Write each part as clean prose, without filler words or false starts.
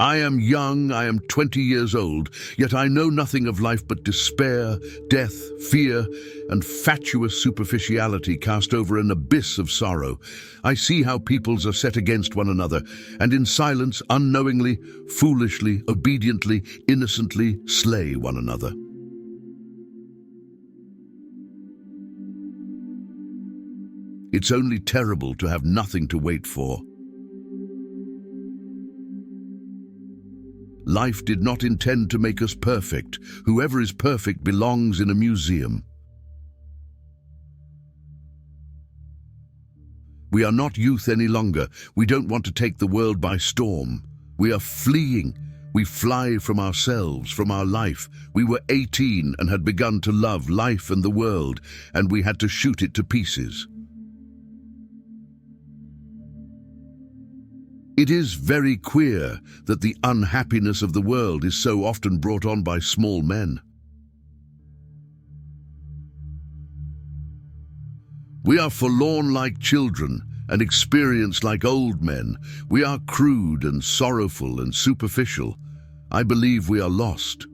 I am young, I am 20 years old, yet I know nothing of life but despair, death, fear, and fatuous superficiality cast over an abyss of sorrow. I see how peoples are set against one another, and in silence, unknowingly, foolishly, obediently, innocently slay one another. It's only terrible to have nothing to wait for. Life did not intend to make us perfect. Whoever is perfect belongs in a museum. We are not youth any longer. We don't want to take the world by storm. We are fleeing. We fly from ourselves, from our life. We were 18 and had begun to love life and the world, and we had to shoot it to pieces. It is very queer that the unhappiness of the world is so often brought on by small men. We are forlorn like children and experienced like old men. We are crude and sorrowful and superficial. I believe we are lost.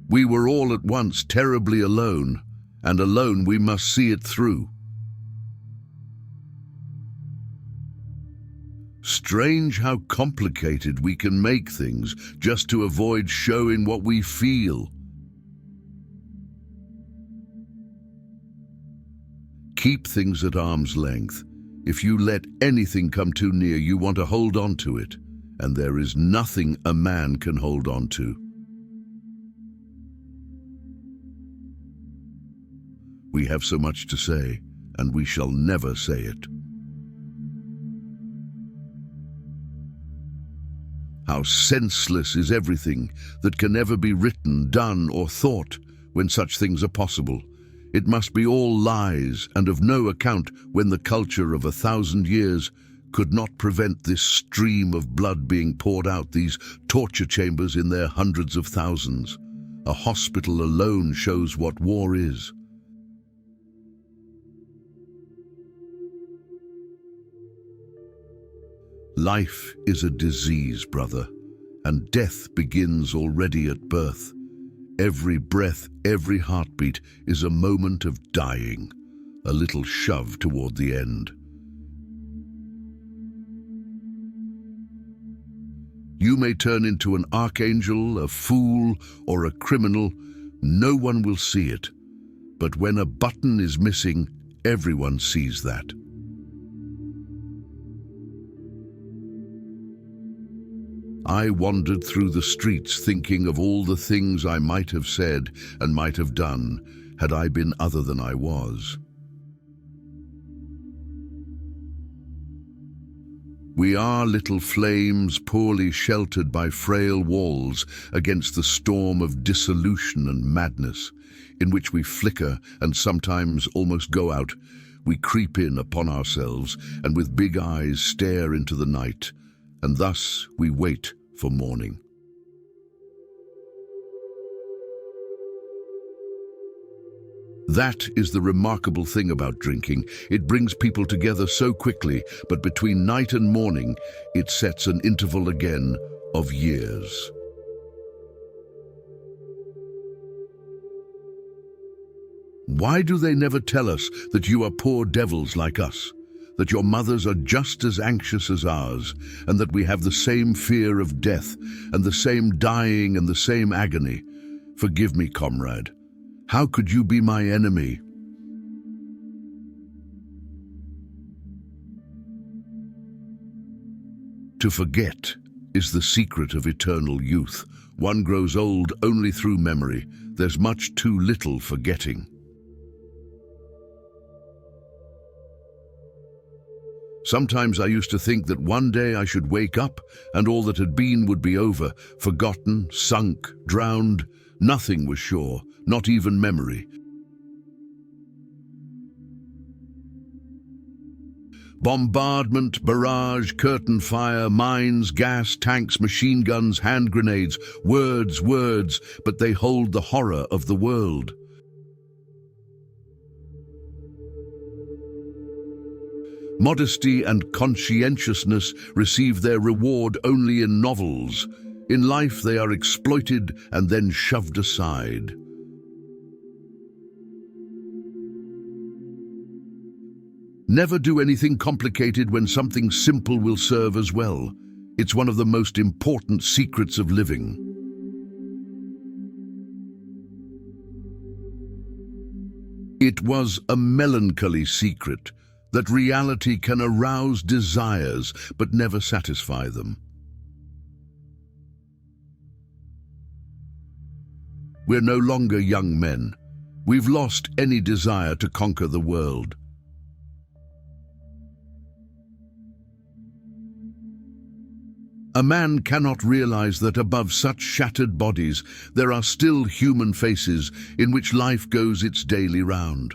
We were all at once terribly alone, and alone we must see it through. Strange how complicated we can make things just to avoid showing what we feel. Keep things at arm's length. If you let anything come too near, you want to hold on to it, and there is nothing a man can hold on to. We have so much to say, and we shall never say it. How senseless is everything that can never be written, done, or thought when such things are possible. It must be all lies and of no account when the culture of 1,000 years could not prevent this stream of blood being poured out, these torture chambers in their hundreds of thousands. A hospital alone shows what war is. Life is a disease, brother, and death begins already at birth. Every breath, every heartbeat is a moment of dying, a little shove toward the end. You may turn into an archangel, a fool, or a criminal. No one will see it. But when a button is missing, everyone sees that. I wandered through the streets thinking of all the things I might have said and might have done had I been other than I was. We are little flames poorly sheltered by frail walls against the storm of dissolution and madness, in which we flicker and sometimes almost go out. We creep in upon ourselves and with big eyes stare into the night, and thus we wait for morning. That is the remarkable thing about drinking. It brings people together so quickly, but between night and morning, it sets an interval again of years. Why do they never tell us that you are poor devils like us? That your mothers are just as anxious as ours, and that we have the same fear of death, and the same dying and the same agony? Forgive me, comrade. How could you be my enemy? To forget is the secret of eternal youth. One grows old only through memory. There's much too little forgetting. Sometimes I used to think that one day I should wake up and all that had been would be over, forgotten, sunk, drowned. Nothing was sure, not even memory. Bombardment, barrage, curtain fire, mines, gas, tanks, machine guns, hand grenades, words, but they hold the horror of the world. Modesty and conscientiousness receive their reward only in novels. In life they are exploited and then shoved aside. Never do anything complicated when something simple will serve as well. It's one of the most important secrets of living. It was a melancholy secret that reality can arouse desires but never satisfy them. We're no longer young men. We've lost any desire to conquer the world. A man cannot realize that above such shattered bodies there are still human faces in which life goes its daily round.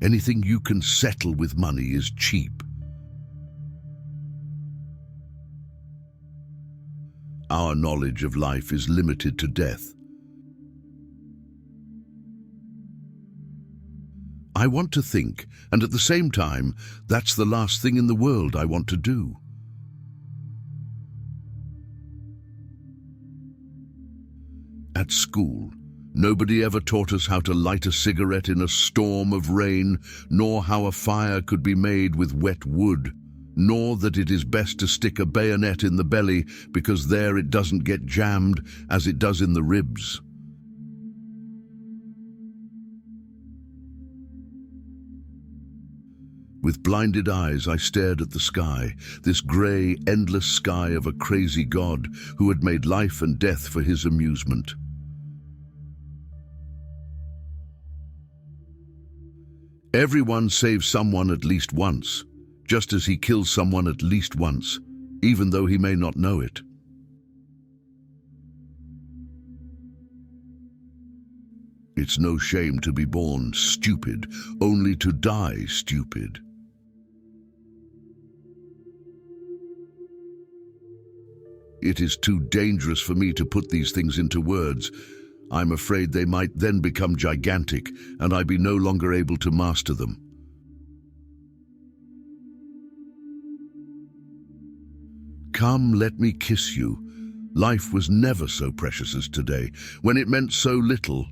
Anything you can settle with money is cheap. Our knowledge of life is limited to death. I want to think, and at the same time, that's the last thing in the world I want to do. At school, nobody ever taught us how to light a cigarette in a storm of rain, nor how a fire could be made with wet wood, nor that it is best to stick a bayonet in the belly because there it doesn't get jammed as it does in the ribs. With blinded eyes, I stared at the sky, this grey, endless sky of a crazy God who had made life and death for his amusement. Everyone saves someone at least once, just as he kills someone at least once, even though he may not know it. It's no shame to be born stupid, only to die stupid. It is too dangerous for me to put these things into words. I'm afraid they might then become gigantic, and I be no longer able to master them. Come, let me kiss you. Life was never so precious as today, when it meant so little.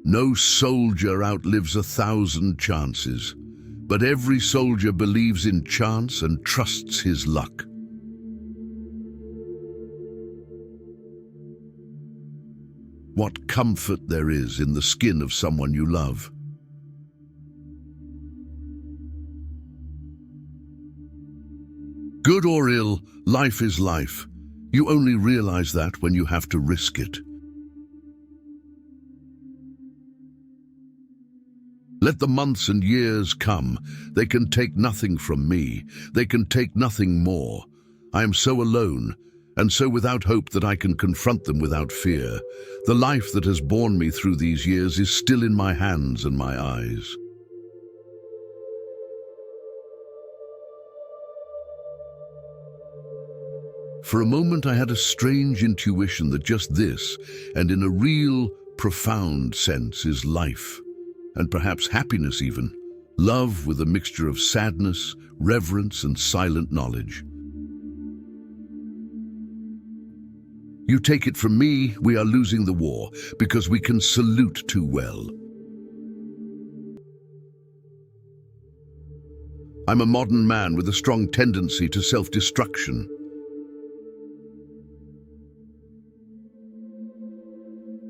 No soldier outlives 1,000 chances, but every soldier believes in chance and trusts his luck. What comfort there is in the skin of someone you love. Good or ill, life is life. You only realize that when you have to risk it. Let the months and years come. They can take nothing from me. They can take nothing more. I am so alone, and so without hope that I can confront them without fear. The life that has borne me through these years is still in my hands and my eyes. For a moment I had a strange intuition that just this, and in a real, profound sense, is life. And perhaps happiness even, love with a mixture of sadness, reverence, and silent knowledge. You take it from me, we are losing the war because we can salute too well. I'm a modern man with a strong tendency to self-destruction.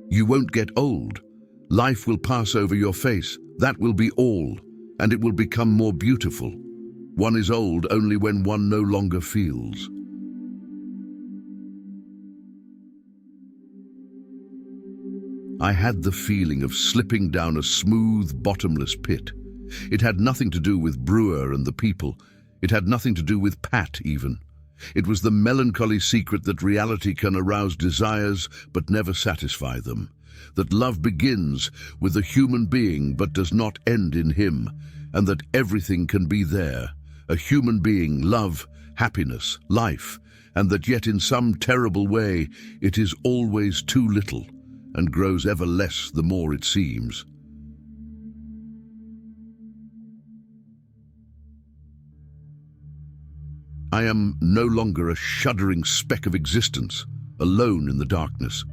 You won't get old. Life will pass over your face. That will be all, and it will become more beautiful. One is old only when one no longer feels. I had the feeling of slipping down a smooth, bottomless pit. It had nothing to do with Brewer and the people. It had nothing to do with Pat, even. It was the melancholy secret that reality can arouse desires but never satisfy them. That love begins with a human being but does not end in him, and that everything can be there. A human being, love, happiness, life, and that yet in some terrible way it is always too little and grows ever less the more it seems. I am no longer a shuddering speck of existence, alone in the darkness.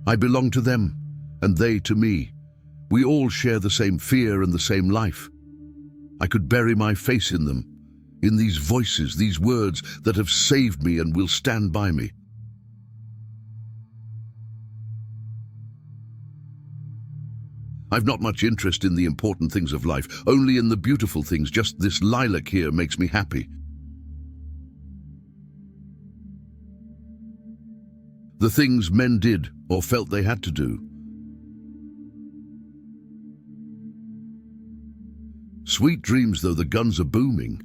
I belong to them, and they to me. We all share the same fear and the same life. I could bury my face in them, in these voices, these words that have saved me and will stand by me. I've not much interest in the important things of life, only in the beautiful things. Just this lilac here makes me happy. The things men did or felt they had to do. Sweet dreams, though the guns are booming.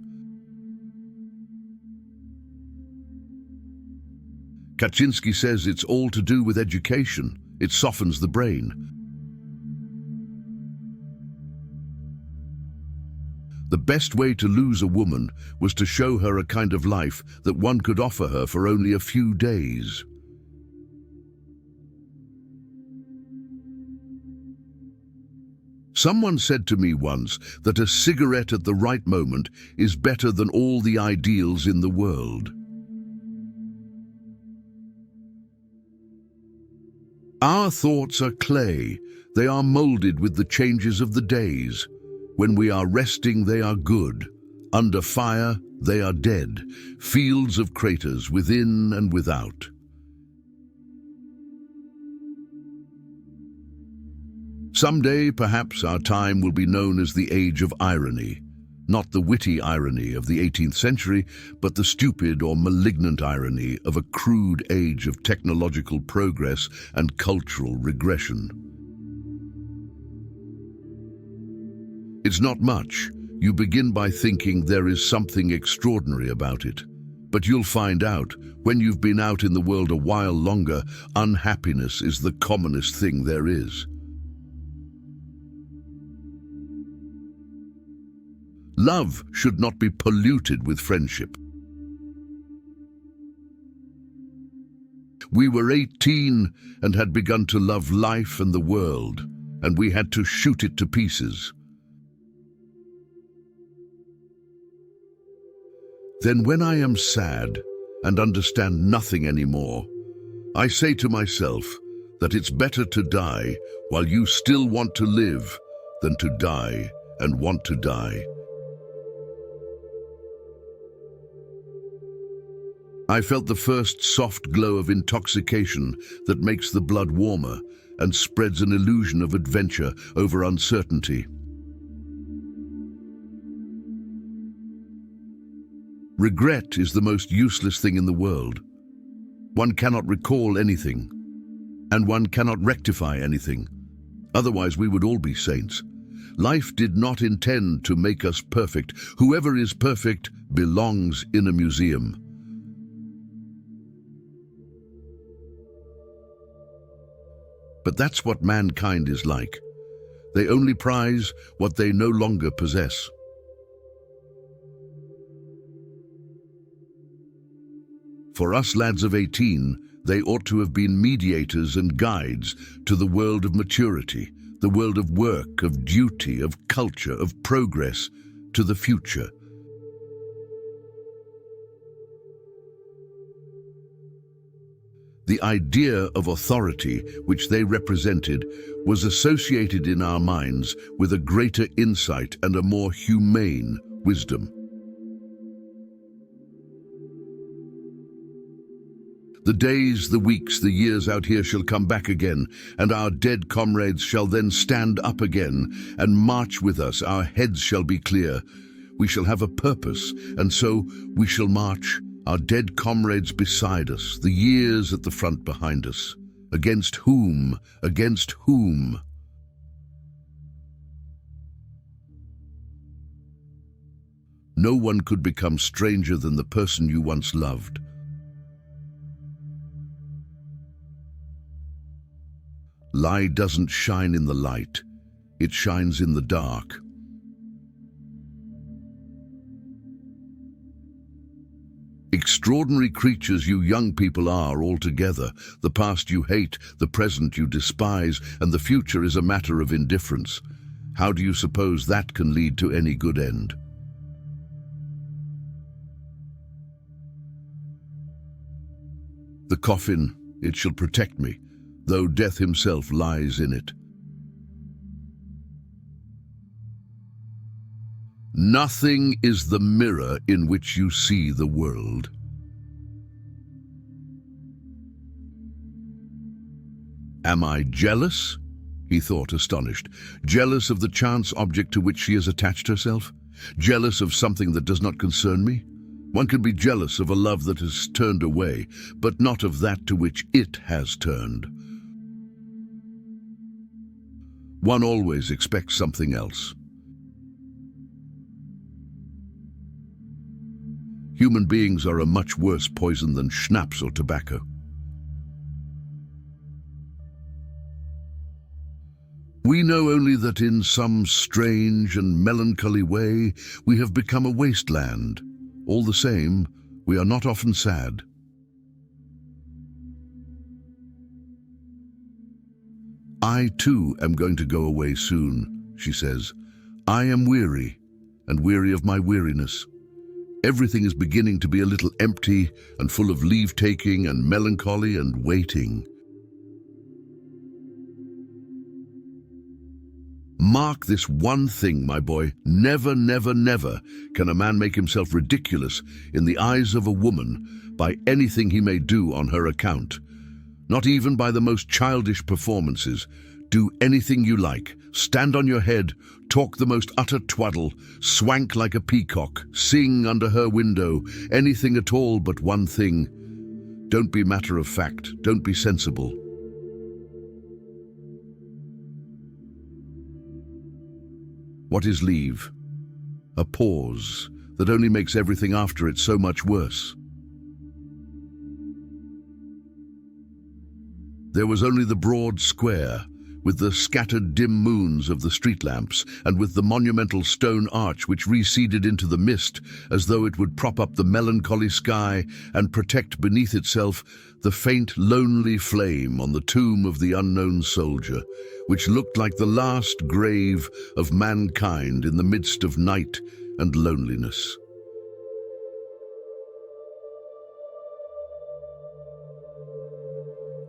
Kaczynski says it's all to do with education. It softens the brain. The best way to lose a woman was to show her a kind of life that one could offer her for only a few days. Someone said to me once that a cigarette at the right moment is better than all the ideals in the world. Our thoughts are clay. They are molded with the changes of the days. When we are resting, they are good. Under fire, they are dead. Fields of craters within and without. Someday, perhaps, our time will be known as the age of irony. Not the witty irony of the 18th century, but the stupid or malignant irony of a crude age of technological progress and cultural regression. It's not much. You begin by thinking there is something extraordinary about it. But you'll find out, when you've been out in the world a while longer, unhappiness is the commonest thing there is. Love should not be polluted with friendship. We were 18 and had begun to love life and the world, and we had to shoot it to pieces. Then when I am sad and understand nothing anymore, I say to myself that it's better to die while you still want to live than to die and want to die. I felt the first soft glow of intoxication that makes the blood warmer and spreads an illusion of adventure over uncertainty. Regret is the most useless thing in the world. One cannot recall anything, and one cannot rectify anything. Otherwise, we would all be saints. Life did not intend to make us perfect. Whoever is perfect belongs in a museum. But that's what mankind is like. They only prize what they no longer possess. For us lads of 18, they ought to have been mediators and guides to the world of maturity, the world of work, of duty, of culture, of progress, to the future. The idea of authority which they represented was associated in our minds with a greater insight and a more humane wisdom. The days, the weeks, the years out here shall come back again, and our dead comrades shall then stand up again and march with us. Our heads shall be clear. We shall have a purpose, and so we shall march, our dead comrades beside us, the years at the front behind us. Against whom? Against whom? No one could become stranger than the person you once loved. Lie doesn't shine in the light, it shines in the dark. Extraordinary creatures you young people are altogether. The past you hate, the present you despise, and the future is a matter of indifference. How do you suppose that can lead to any good end? The coffin, it shall protect me, though death himself lies in it. Nothing is the mirror in which you see the world. Am I jealous? He thought, astonished. Jealous of the chance object to which she has attached herself? Jealous of something that does not concern me? One can be jealous of a love that has turned away, but not of that to which it has turned. One always expects something else. Human beings are a much worse poison than schnapps or tobacco. We know only that in some strange and melancholy way we have become a wasteland. All the same, we are not often sad. I too am going to go away soon, she says. I am weary, and weary of my weariness. Everything is beginning to be a little empty and full of leave-taking and melancholy and waiting. Mark this one thing, my boy. Never, never, never can a man make himself ridiculous in the eyes of a woman by anything he may do on her account. Not even by the most childish performances. Do anything you like. Stand on your head, talk the most utter twaddle, swank like a peacock, sing under her window, anything at all but one thing. Don't be matter of fact, don't be sensible. What is leave? A pause that only makes everything after it so much worse. There was only the broad square, with the scattered dim moons of the street lamps, and with the monumental stone arch which receded into the mist as though it would prop up the melancholy sky and protect beneath itself the faint, lonely flame on the tomb of the unknown soldier, which looked like the last grave of mankind in the midst of night and loneliness.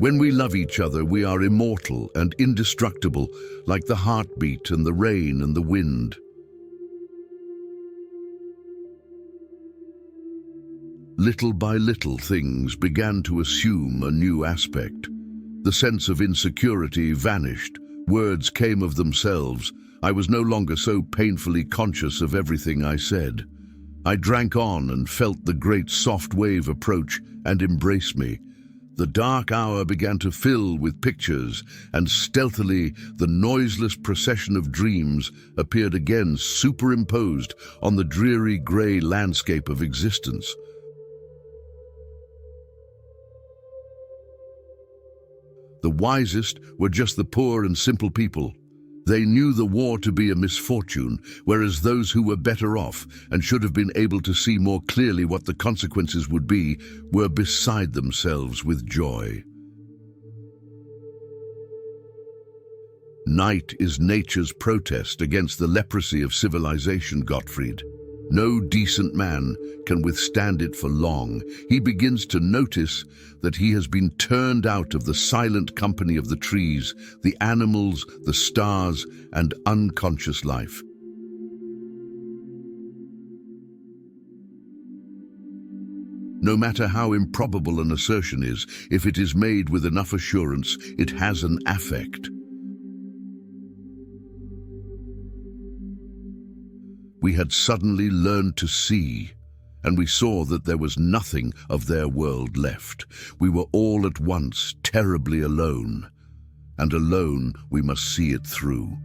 When we love each other, we are immortal and indestructible, like the heartbeat and the rain and the wind. Little by little, things began to assume a new aspect. The sense of insecurity vanished. Words came of themselves. I was no longer so painfully conscious of everything I said. I drank on and felt the great soft wave approach and embrace me. The dark hour began to fill with pictures, and stealthily the noiseless procession of dreams appeared again superimposed on the dreary grey landscape of existence. The wisest were just the poor and simple people. They knew the war to be a misfortune, whereas those who were better off and should have been able to see more clearly what the consequences would be were beside themselves with joy. Night is nature's protest against the leprosy of civilization, Gottfried. No decent man can withstand it for long. He begins to notice that he has been turned out of the silent company of the trees, the animals, the stars, and unconscious life. No matter how improbable an assertion is, if it is made with enough assurance, it has an affect. We had suddenly learned to see, and we saw that there was nothing of their world left. We were all at once terribly alone, and alone we must see it through.